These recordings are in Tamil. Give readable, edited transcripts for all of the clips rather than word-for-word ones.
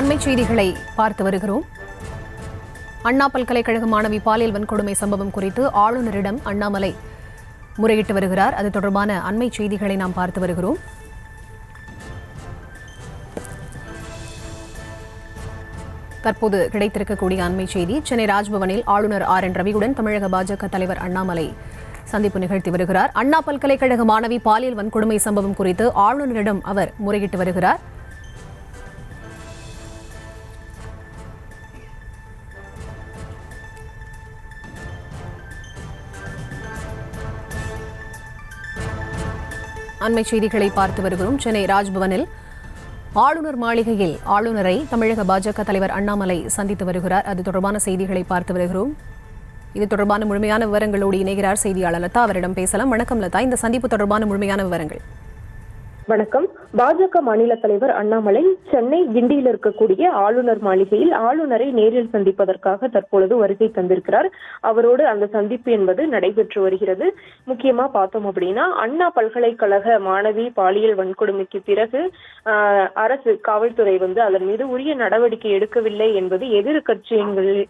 அண்மை செய்திகளை பார்த்து வருகிறோம். அண்ணா பல்கலைக்கழக மாணவி பாலியல் வன்கொடுமை சம்பவம் குறித்து ஆளுநரிடம் அண்ணாமலை முறையிட்டு வருகிறார். அது தொடர்பான அண்மை செய்திகளை நாம் பார்த்து வருகிறோம். தற்போது கிடைத்திருக்கக்கூடிய அண்மை செய்தி, சென்னை ராஜ்பவனில் ஆளுநர் RN ரவியுடன் தமிழக பாஜக தலைவர் அண்ணாமலை சந்திப்பு நிகழ்த்தி வருகிறார். அண்ணா பல்கலைக்கழக மாணவி பாலியல் வன்கொடுமை சம்பவம் குறித்து ஆளுநரிடம் அவர் முறையிட்டு வருகிறார். அண்மை செய்திகளை பார்த்து வருகிறோம். சென்னை ராஜ்பவனில் ஆளுநர் மாளிகையில் ஆளுநரை தமிழக பாஜக தலைவர் அண்ணாமலை சந்தித்து வருகிறார். அது தொடர்பான செய்திகளை பார்த்து வருகிறோம். இது தொடர்பான முழுமையான விவரங்களோடு இணைகிறார் செய்தியாளர் லதா. அவரிடம் பேசலாம். வணக்கம் லதா, இந்த சந்திப்பு தொடர்பான முழுமையான விவரங்கள். வணக்கம். பாஜக மாநில தலைவர் அண்ணாமலை சென்னை கிண்டியில் இருக்கக்கூடிய ஆளுநர் மாளிகையில் ஆளுநரை நேரில் சந்திப்பதற்காக தற்பொழுது வருகை தந்திருக்கிறார். அவரோடு அந்த சந்திப்பு என்பது நடைபெற்று வருகிறது. முக்கியமா பார்த்தோம் அப்படின்னா, அண்ணா பல்கலைக்கழக மாணவி பாலியல் வன்கொடுமைக்கு பிறகு அரசு காவல்துறை அதன் மீது உரிய நடவடிக்கை எடுக்கவில்லை என்பது எதிர்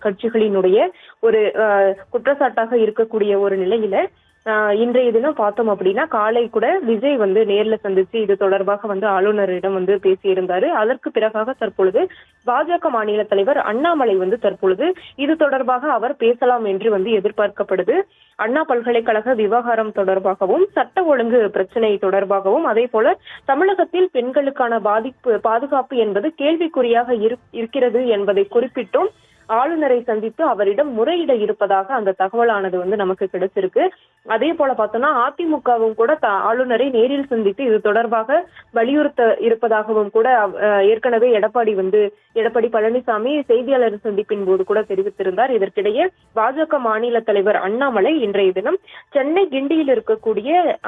கட்சிகளினுடைய ஒரு குற்றச்சாட்டாக இருக்கக்கூடிய ஒரு நிலையில இன்றைய தினம் பார்த்தோம் அப்படின்னா, காலை கூட விஜய் நேர்ல சந்திச்சு இது தொடர்பாக ஆளுநரிடம் பேசியிருந்தாரு. அதற்கு பிறகாக தற்பொழுது பாஜக மாநில தலைவர் அண்ணாமலை தற்பொழுது இது தொடர்பாக அவர் பேசலாம் என்று எதிர்பார்க்கப்படுது. அண்ணா பல்கலைக்கழக விவகாரம் தொடர்பாகவும், சட்ட ஒழுங்கு பிரச்சனை தொடர்பாகவும், அதே போல தமிழகத்தில் பெண்களுக்கான பாதுகாப்பு என்பது கேள்விக்குறியாக இருக்கிறது என்பதை குறிப்பிட்டும் ஆளுநரை சந்தித்து அவரிடம் முறையிட இருப்பதாக அந்த தகவலானது நமக்கு கிடைச்சிருக்கு. அதே போல பார்த்தோம்னா, அதிமுகவும் கூட ஆளுநரை நேரில் சந்தித்து இது தொடர்பாக வலியுறுத்த இருப்பதாகவும் கூட ஏற்கனவே எடப்பாடி பழனிசாமி செய்தியாளர் சந்திப்பின் போது கூட தெரிவித்திருந்தார். இதற்கிடையே பாஜக மாநில தலைவர் அண்ணாமலை இன்றைய தினம் சென்னை கிண்டியில் இருக்கக்கூடிய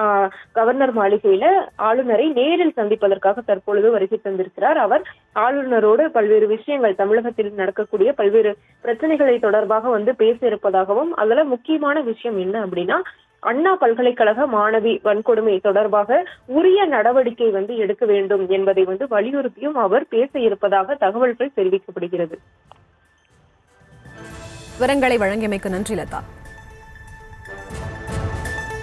கவர்னர் மாளிகையில ஆளுநரை நேரில் சந்திப்பதற்காக தற்பொழுது வருகை தந்திருக்கிறார். அவர் ஆளுநரோடு பல்வேறு விஷயங்கள், தமிழகத்தில் நடக்கக்கூடிய பல்வேறு பிரச்சனைகளை தொடர்பாக பேச இருப்பதாகவும், அதுல முக்கியமான விஷயம் என்ன அப்படின்னா, அண்ணா பல்கலைக்கழக மாணவி வன்கொடுமை தொடர்பாக உரிய நடவடிக்கை எடுக்க வேண்டும் என்பதை வலியுறுத்தியும் அவர் பேச இருப்பதாக தகவல்கள் தெரிவிக்கப்படுகிறது. விவரங்களை வழங்கியமைக்கு நன்றி லதா.